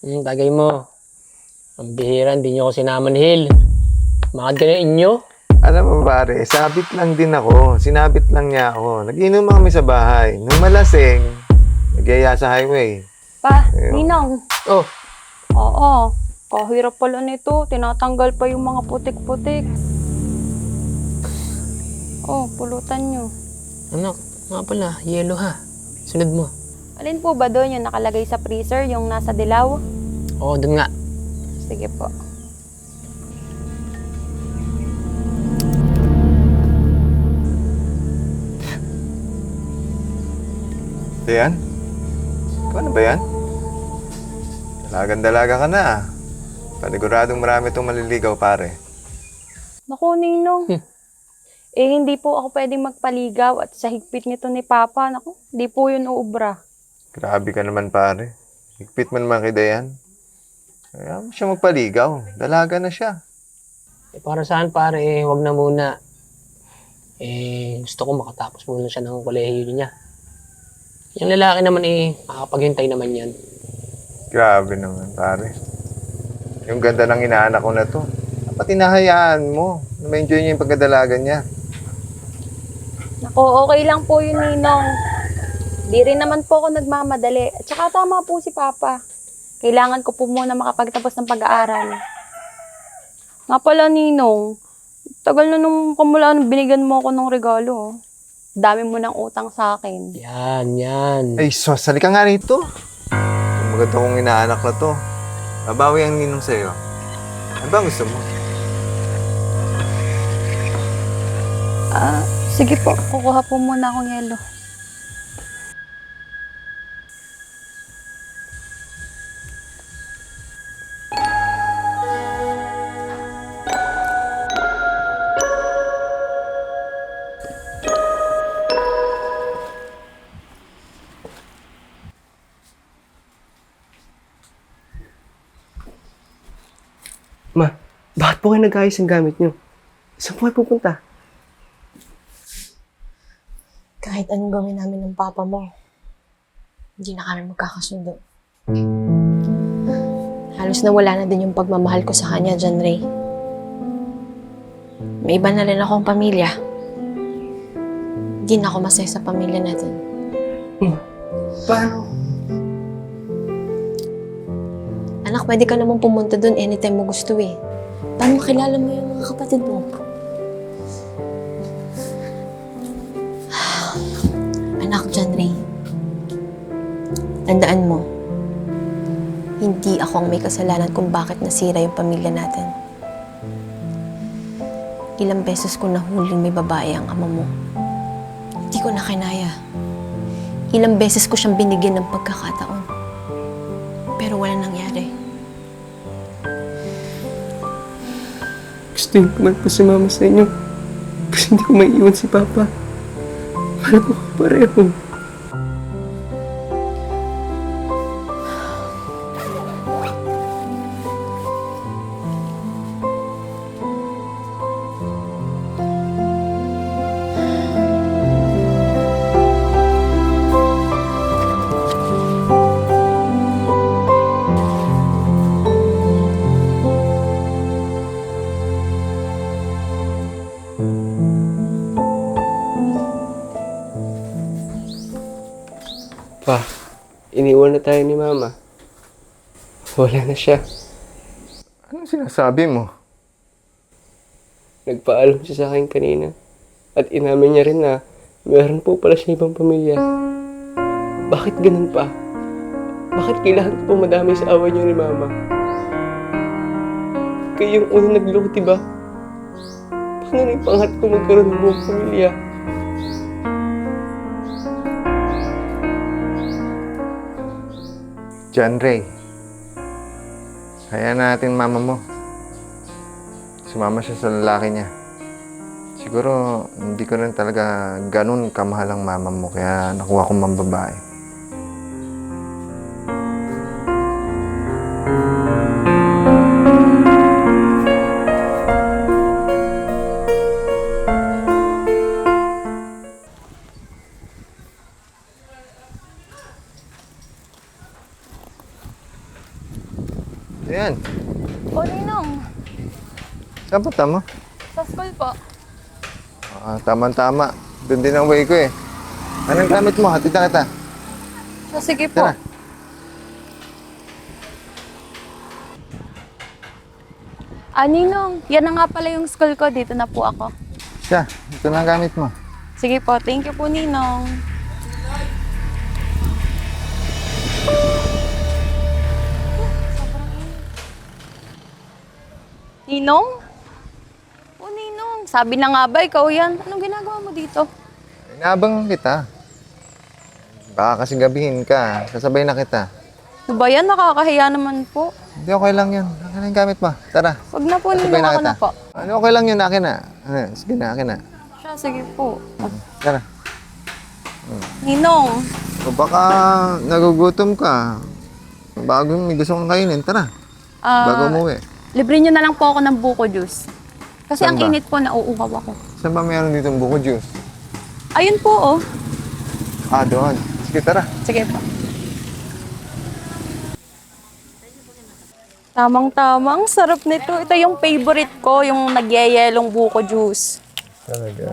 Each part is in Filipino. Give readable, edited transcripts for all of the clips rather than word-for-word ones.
Tagay mo. Ang bihira, hindi nyo ako sinamanhil. Makad ka na inyo? Alam mo pare, sabit lang din ako. Sinabit lang niya ako. Nag-inom kami sa bahay. Nung malasing, nagyaya sa highway. Pa, Ayun. Ninong. Oh, Oo. Kahirap pala nito. Tinatanggal pa yung mga putik-putik. Oh, pulutan nyo. anak, nga pala, yelo ha. Sunod mo. Alin po ba doon yung nakalagay sa freezer, yung nasa dilaw? Oo, dun nga. Sige po. Yan? Ano ba yan? Dalagan-dalaga ka na. Paniguradong marami itong maliligaw pare. Naku, Ninong. Hindi po ako pwedeng magpaligaw at sa higpit nito ni Papa. Naku, di po yun uubra. Grabe ka naman pare. Higpit mo naman kay Dayan. Kaya mo siya magpaligaw. Dalaga na siya. Para saan pare, wag na muna. Gusto ko makatapos muna siya ng kolehiyo niya. Yung lalaki naman makapaghintay naman yan. Grabe naman pare. Yung ganda ng inaanak ko na to. Dapat hinahayaan mo na ma-enjoy niya yung pagkadalaga niya. Naku, okay lang po yun, Ninong. Di rin naman po ako nagmamadali. At saka tama po si Papa. Kailangan ko po muna makapagtapos ng pag-aaral. Nga pala, Ninong. Tagal na nung kamula nung binigyan mo ako ng regalo. Oh. Dami mo ng utang sa akin. Yan. Ay, sos, halika nga rito. Ang maganda kong inaanak na to. Babawi ang ninong sa'yo. Ano ba gusto mo? Sige po, kukuha po muna akong yelo. Ma, bakit po kayo nag-ayos ang gamit niyo? Saan po kayo pupunta? Kahit anong gawin namin ng papa mo, hindi na kami magkakasundo. Halos nawala na din yung pagmamahal ko sa kanya, John Ray. May iba na rin akong pamilya. Hindi na ako masaya sa pamilya natin. Paano? Anak, pwede ka namang pumunta doon anytime mo gusto eh. Paano makilala mo yung mga kapatid mo? Anak, John Ray. Tandaan mo, hindi ako ang may kasalanan kung bakit nasira yung pamilya natin. Ilang beses ko nahuling may babae ang ama mo. Hindi ko na kinaya. Ilang beses ko siyang binigyan ng pagkakataon. Pero wala nangyari. Gusto ko man po sumama sa inyo. Kasi hindi ko maiiwan si Papa. Mahal ko kayo pareho. Pa, iniwan na tayo ni Mama. Wala na siya. Anong sinasabi mo? Nagpaalam siya sa akin kanina. At inamin niya rin na meron po pala siya ibang pamilya. Bakit ganun pa? Bakit kailangan ko pa madami sa awa niyo ni Mama? Kayo yung unang nagloko, diba? Paano na ipangat ko magkaroon ng buong pamilya? John Ray. Hayaan natin mama mo. Sumama siya sa lalaki niya. Siguro, hindi ko rin talaga ganun kamahal ang mama mo, kaya nakuha ko mambabae. Ayan. O, Ninong. Saan punta mo? Sa school po. Ah, tama-tama. Doon din ang way ko eh. Anong gamit mo? Hatid na kita. Sige po. Tara. Ninong, yan na nga pala yung school ko. Dito na po ako. Siya, ito na ang gamit mo. Sige po, thank you po, Ninong. Ninong? O, Ninong. Sabi na nga ba, ikaw yan. Anong ginagawa mo dito? Inabang kita. Baka kasi gabihin ka. Sasabay na kita. Ano ba yan? Nakakahiya naman po. Hindi, okay lang yun. Akin na yung gamit mo. Tara. Wag na po, Sasabay Ninong. na Ako kita. na po. Ano, okay lang yun. Akin na. Ano, sige na, akin na. Siya, sige po. Tara. Ninong, O baka nagugutom ka. Bago may gusto kong kainin. Tara. Bago umuwi. libre nyo na lang po ako ng buko juice. Kasi Saan ang ba? init po, nauuhaw ako. Saan ba meron dito buko juice? Ayun po, oh. Ah, doon. Sige, tara. Sige po. Tamang-tamang, sarap nito. Ito yung favorite ko, yung nagyayelong buko juice. Talaga.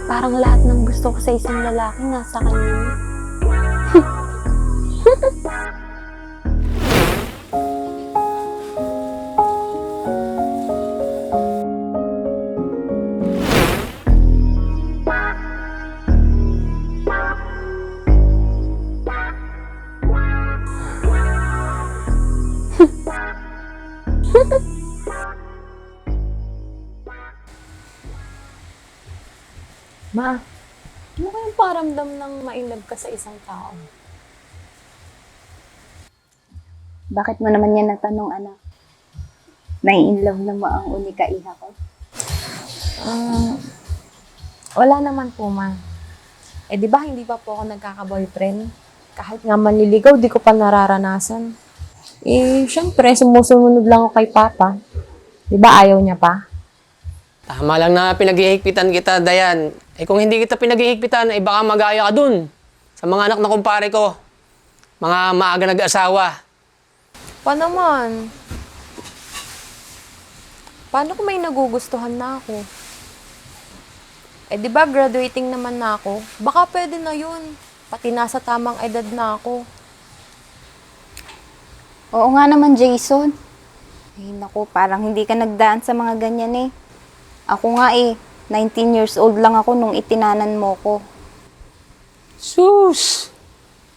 Parang lahat ng gusto ko sa isang lalaki nasa kanya na. Ma, ano kayang paramdam ng ma-inlove ka sa isang tao? Bakit mo naman yan natanong, anak? Nai-inlove na mo ang unika iha ko? Wala naman po, ma. Eh, di ba hindi pa po ako nagkaka-boyfriend? Kahit nga manliligaw, di ko pa nararanasan. Eh, syempre, sumusunod lang ako kay Papa. Di ba ayaw niya pa? Tama lang na pinaghihigpitan kita, Dayan. Eh kung hindi kita pinaghihigpitan, eh baka magaya ka dun. Sa mga anak na kumpare ko. Mga maaga nag-asawa. Pa naman? Paano kung may nagugustuhan na ako? Eh, di ba graduating naman na ako? Baka pwede na yun. Pati nasa tamang edad na ako. Oo nga naman, Jason. Ay, naku, parang hindi ka nagdaan sa mga ganyan eh. Ako nga 19 years old lang ako nung itinanan mo ko. Sus!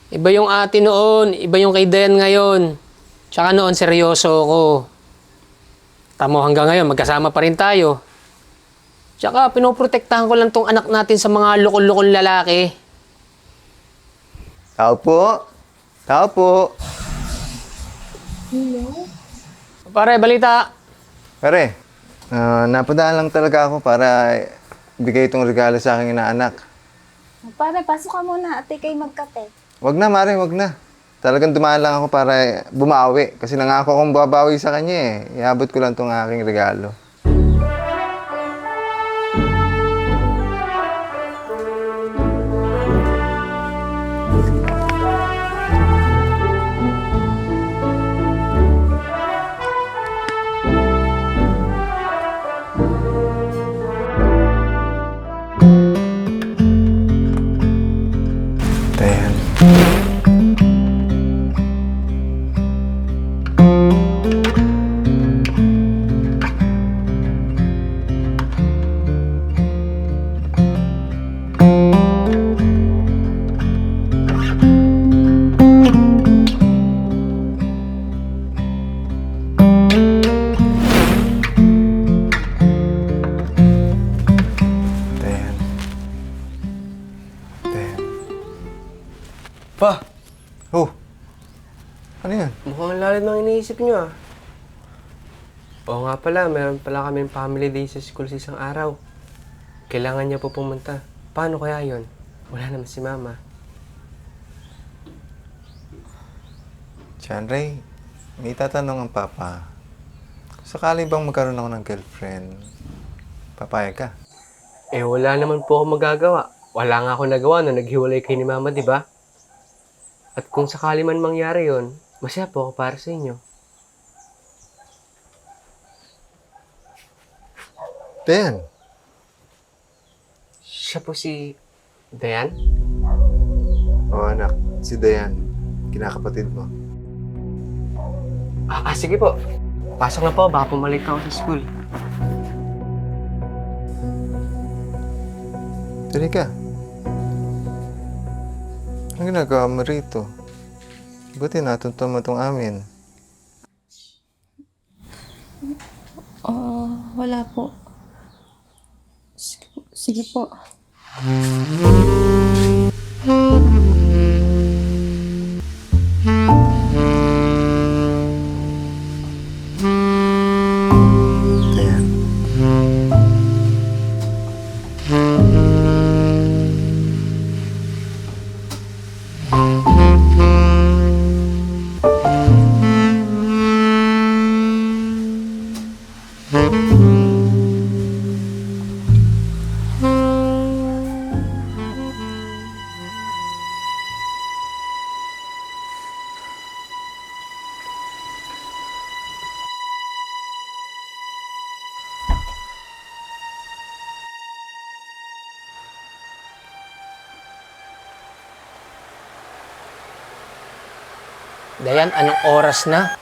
Iba yung ate noon, iba yung kay Dayan ngayon. Tsaka noon, seryoso ako. Tamo hanggang ngayon, magkasama pa rin tayo. Tsaka pinoprotektahan ko lang tong anak natin sa mga lukol-lukol lalaki. Tao po. Tao po. Pare, balita. Pare, napadaan lang talaga ako para bigay itong regalo sa aking inaanak. Pare, pasok ka muna. Ate, kayo magkape. Wag na, Mare, wag na. Talagang dumaan lang ako para bumawi. Kasi nangako akong babawi sa kanya eh. Iabot ko lang itong aking regalo. Dayan. Dayan. Dayan. Pa, Oh. Ano yan? mukhang lalim ng iniisip nyo ah. Oo nga pala, meron pala kaming family day sa school sa isang araw. Kailangan niya po pumunta. Paano kaya yon? Wala naman si Mama. John Ray, may tatanong ang Papa. Sakali bang magkaroon ako ng girlfriend, papayag ka? Eh, wala naman po ako magagawa. Wala nga ako nagawa nung naghiwalay kay ni Mama, di ba? At kung sakali man mangyari yon, masaya po ako para sa inyo. Dayan, Siya po si Dayan? o anak, si Dayan, kinakapatid mo. Sige po. Pasok na po, baka pumalit ako sa school. Dali ka. Ang ginagawa mo rito? Buti natunto mo itong amin. Wala po. Sige po. Dayan. Dayan, anong oras na?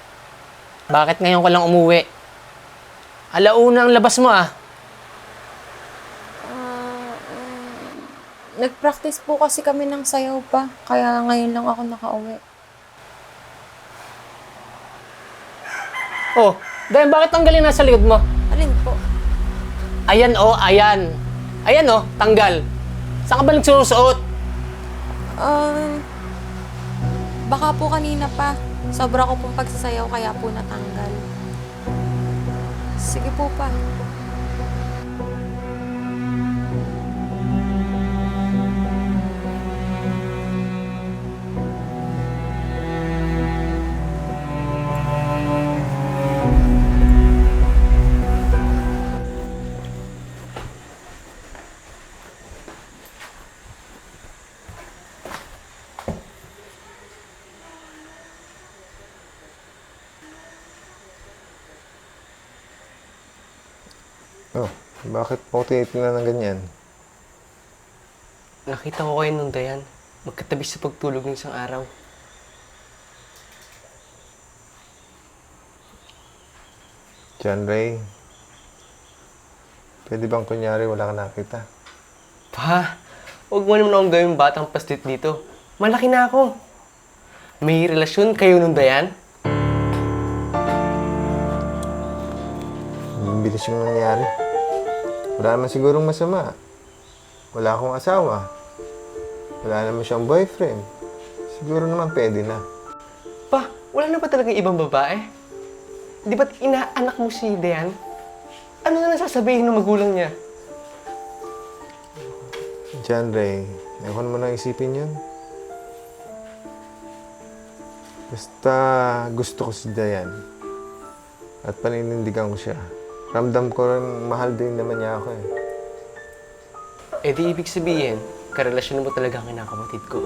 Bakit ngayon ka lang umuwi? Alauna ang labas mo ah. Nag-practice po kasi kami ng sayaw pa. Kaya ngayon lang ako nakauwi. Oh, Dayan, bakit tanggalin nasa likod mo? Alin po? Ayan oh, ayan. Ayan oh, tanggal. Saan ka ba nagsusuot? Baka po kanina pa. Sobra ko pong pagsasayaw kaya po natanggal. Sige po pa. Oh, bakit mo tinitingnan ng ganyan? Nakita ko kayo nung Dayan. Magkatabi sa pagtulog ng isang araw. John Ray, pwede bang kunyari wala ka nakita? Pa, huwag mo naman akong gawing batang pastit dito. Malaki na ako. May relasyon kayo nung Dayan? Ang bilis yung nangyari. Wala naman sigurong masama. Wala akong asawa. Wala naman siyang boyfriend. Siguro naman pwede na. Pa, wala na ba talaga ibang babae? Di ba't inaanak mo si Dayan? Ano na nasasabihin ng magulang niya? John Ray, ayaw mo nang isipin yun. Basta gusto ko si Dayan. At paninindigan ko siya. Ramdam ko rin mahal din naman niya ako eh. Eh di ibig sabihin, karelasyon mo talaga ang kinakapatid ko.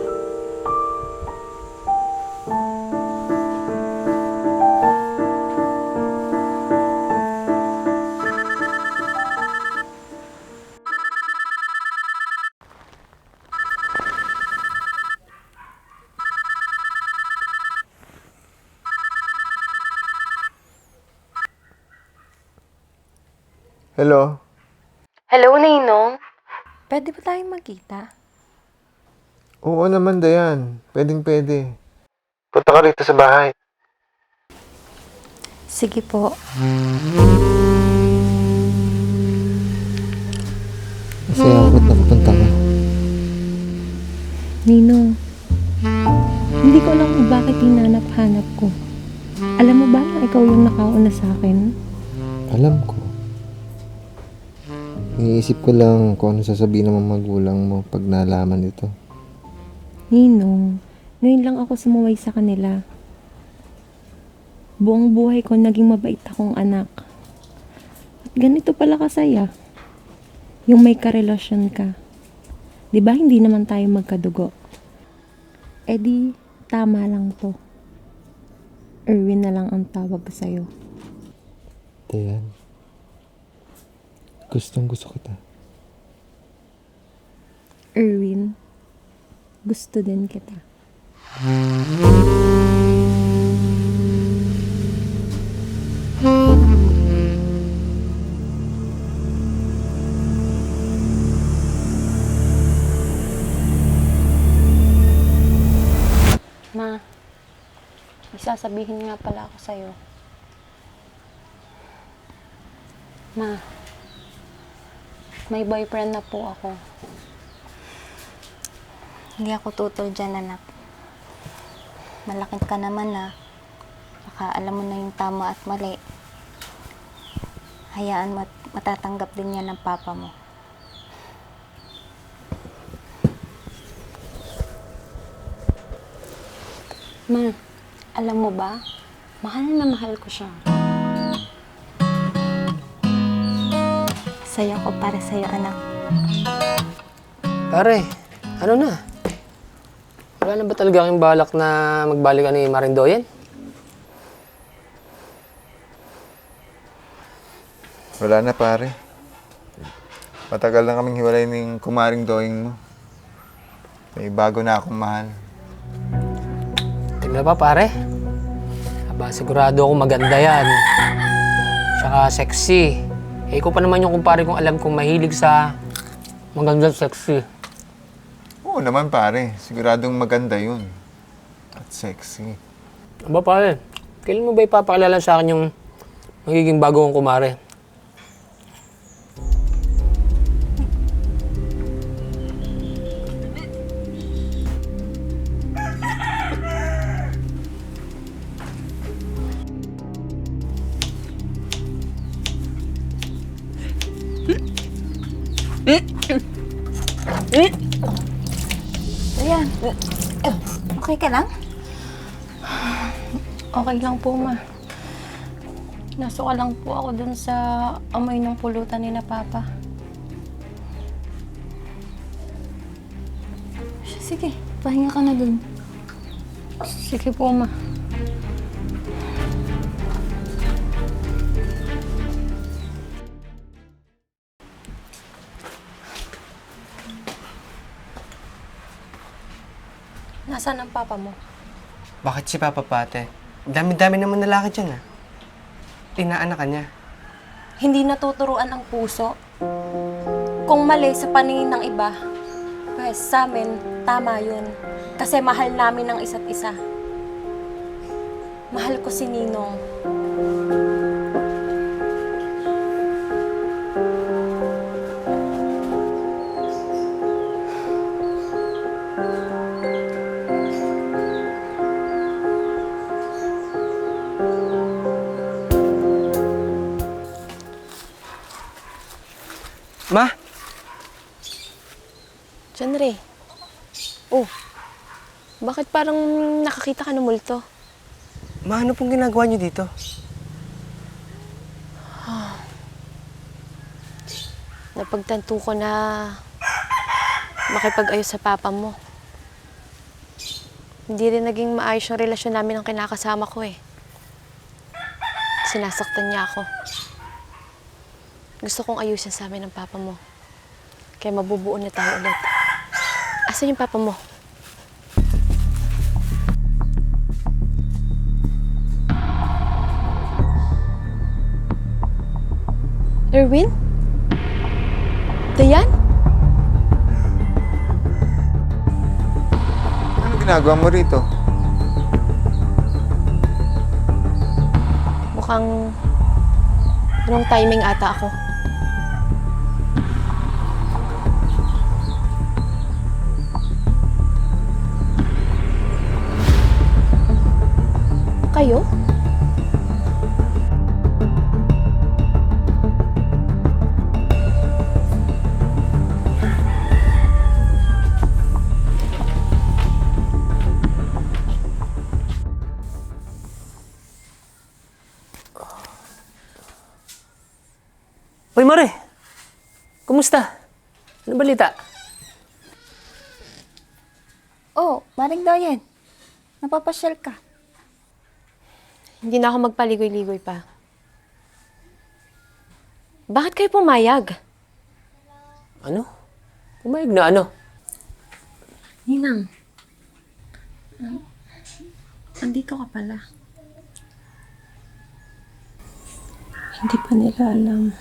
Hello? Hello, Ninong. Pwede ba tayong magkita? Oo naman, Dayan. Pwedeng pwede. Punta ka rito sa bahay. Sige po. Masaya ako at nakapunta ka. Ninong, hindi ko alam kung bakit hinanap-hanap ko. Alam mo ba na ikaw yung nakauna sa akin? Alam ko. Iniisip ko lang kung ano sasabihin ng mga magulang mo pag nalaman ito. Ninong, ngayon lang ako sumuway sa kanila. Buong buhay ko naging mabait akong anak. At ganito pala kasaya. Yung may karelasyon ka. 'Di ba hindi naman tayo magkadugo? Eh di, tama lang to. Erwin na lang ang tawag ko sa'yo. Dayan, gustong gusto kita. Erwin, gusto din kita. Ma, may sasabihin nga pala ako sa'yo. Ma, may boyfriend na po ako. Hindi ako tutol dyan, anak. Malaki ka naman na. Baka alam mo na yung tama at mali. Hayaan mo at matatanggap din yan ng papa mo. Ma, alam mo ba? Mahal na mahal ko siya. Saya ko para sa'yo, anak. Pare, ano na? Wala na ba talaga kayong balak na magbalikan ni Marindoyen? Wala na pare. Matagal na kaming hiwalay ng kumaring doing mo. May bago na akong mahal. Tingnan pa pare. Aba, sigurado ako maganda yan. Tsaka sexy. Eh, ko pa naman yung kumpare kong alam kong mahilig sa magandang sexy. Oo naman pare, siguradong maganda yun. At sexy. Aba pare, kailan mo ba ipapakilala sa akin yung magiging bago kong kumare? Ayan. Okay ka lang? Okay lang po, ma. Nasuka lang po ako dun sa amoy ng pulutan ni na Papa. Sige, pahinga ka na dun. Sige po, ma. Nasaan ang papa mo? Bakit si Papa Pate? Dami-dami naman na lalaki dyan, ah. Inaanak ka niya. Hindi natuturuan ang puso. Kung mali sa paningin ng iba, pues sa amin, tama yun. Kasi mahal namin ang isa't isa. Mahal ko si Ninong. Ma! Janre. Oh, bakit parang nakakita ka ng multo? Ma, ano pong ginagawa niyo dito? Napagtanto ko na makipag-ayos sa papa mo. Hindi rin naging maayos yung relasyon namin ng kinakasama ko eh. Sinasaktan niya ako. Gusto kong ayusin sa amin ng papa mo. Kaya mabubuo na tayo ulit. Asan yung papa mo? Erwin? Dayan? Ano ginagawa mo rito? Mukhang wrong timing ata ako. Kayo? Kumusta? Ano balita? Oh, Maring Doyen. Napapasyal ka. Hindi na ako magpaligoy-ligoy pa. Bakit kayo pumayag? Ano? Pumayag na ano? Ninang. Andito ka pala. Hindi pa nila alam.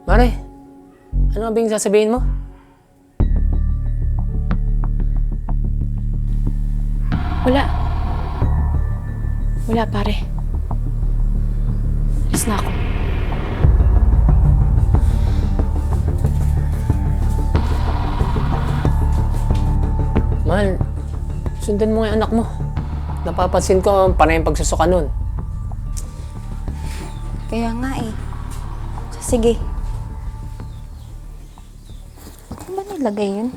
Mare, ano ang bing sasabihin mo? Wala. Wala, pare. Alis na ako. Mahal, sundan mo nga yung anak mo. Napapansin ko panay yung pagsusuka nun. Kaya nga eh. Sige. Saan ba nilagay yun?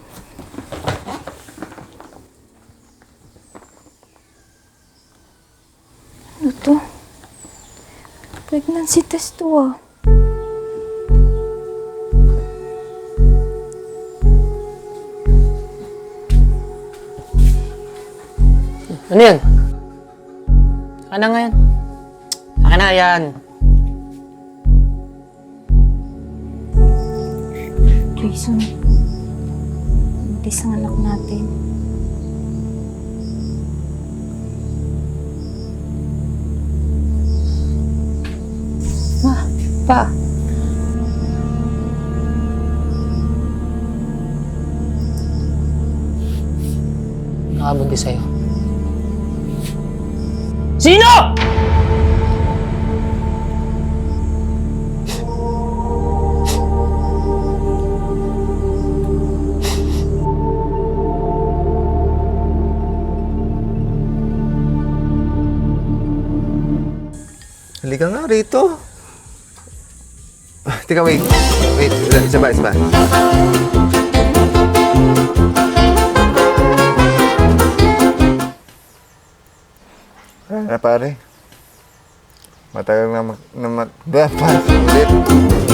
Ano to? Pregnancy test to ah. Ano yan? Saka na nga yan. Saka na yan. Jason, buntis ang anak natin. Pa. Nakabuntis sa'yo. Sino? Halika nga rito. Teka, wait. Wait, isa ba? Pare. Matagal na ulit.